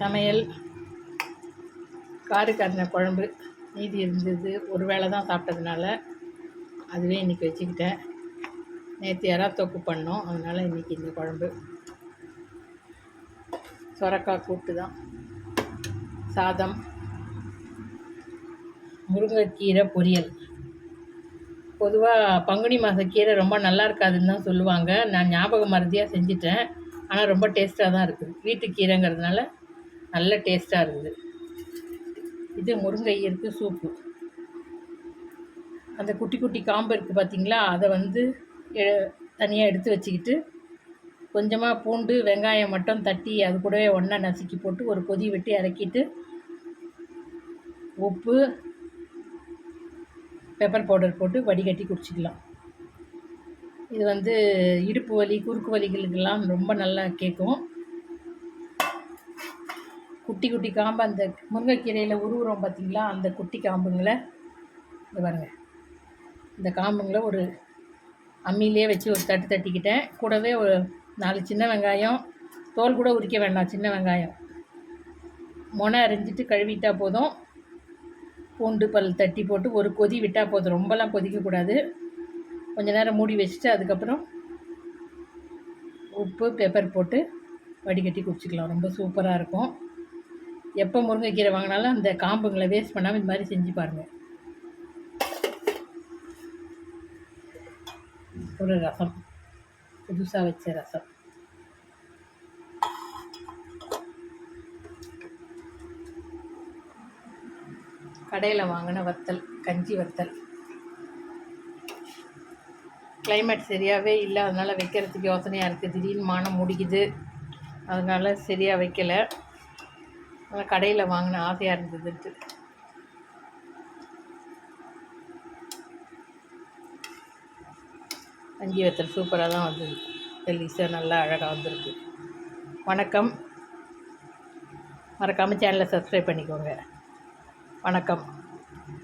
சமையல் காரக்கரணை குழம்பு மீதி இருந்தது. ஒரு வேளை தான் சாப்பிட்டதுனால அதுவே இன்றைக்கி வச்சுக்கிட்டேன். நேற்று எறா தொக்கு பண்ணோம், அதனால் இன்றைக்கி இந்த குழம்பு. சொரக்காய் கூட்டு தான், சாதம், முருங்கைக்கீரை பொரியல். பொதுவாக பங்குனி மாத கீரை ரொம்ப நல்லா இருக்காதுன்னு தான் சொல்லுவாங்க. நான் ஞாபகம் மறதியாக செஞ்சிட்டேன். ஆனால் ரொம்ப டேஸ்ட்டாக தான் இருக்குது. வீட்டு கீரைங்கிறதுனால நல்ல டேஸ்ட்டாக இருக்குது. இது முருங்கை இருக்குது சூப்பு. அந்த குட்டி குட்டி காம்பு இருக்குது பார்த்திங்களா, அதை தனியாக எடுத்து வச்சுக்கிட்டு கொஞ்சமாக பூண்டு வெங்காயம் மட்டும் தட்டி அது கூடவே ஒன்றா நசுக்கி போட்டு ஒரு கொதி விட்டு இறக்கிட்டு உப்பு பெப்பர் பவுடர் போட்டு வடிகட்டி குடிச்சிக்கலாம். இது இடுப்பு வலி குறுக்கு வலிகளுக்கெல்லாம் ரொம்ப நல்லா கேட்கும். குட்டி குட்டி காம்பு அந்த முருங்கைக்கீரையில் உருவுறோம் பார்த்திங்களா, அந்த குட்டி காம்புங்களை இது பாருங்கள். இந்த காம்புங்களை ஒரு அம்மியிலே வச்சு ஒரு தட்டு தட்டிக்கிட்டேன். கூடவே ஒரு 4 சின்ன வெங்காயம், தோல் கூட உரிக்க வேண்டாம், சின்ன வெங்காயம் மொனை அரிஞ்சிட்டு கழுவிட்டால் போதும். பூண்டு பல் தட்டி போட்டு ஒரு கொதி விட்டால் போதும், ரொம்பலாம் கொதிக்கக்கூடாது. கொஞ்ச நேரம் மூடி வச்சுட்டு அதுக்கப்புறம் உப்பு பெப்பர் போட்டு வடிகட்டி குடிச்சிக்கலாம். ரொம்ப சூப்பராக இருக்கும். எப்போ முருங்கைக்கீரை வாங்கினாலும் அந்த காம்புங்களை வேஸ்ட் பண்ணாமல் இது மாதிரி செஞ்சு பாருங்கள். ஒரு ரசம், புதுசாக வச்ச ரசம். கடையில் வாங்கின வத்தல், கஞ்சி வத்தல். கிளைமேட் சரியாகவே இல்லை, அதனால் வைக்கிறதுக்கு யோசனையாக இருக்குது. திடீர்னு மானம் முடிக்குது, அதனால் சரியாக வைக்கலை. அதனால் கடையில் வாங்கின ஆசையாக இருந்ததுன்ட்டு. கஞ்சி வத்தல் சூப்பராக தான் வந்தது. டெலிஷியஸாக நல்லா அழகாக வந்திருக்கு. வணக்கம். மறக்காமல் சேனலை சப்ஸ்கிரைப் பண்ணிக்கோங்க. வணக்கம்.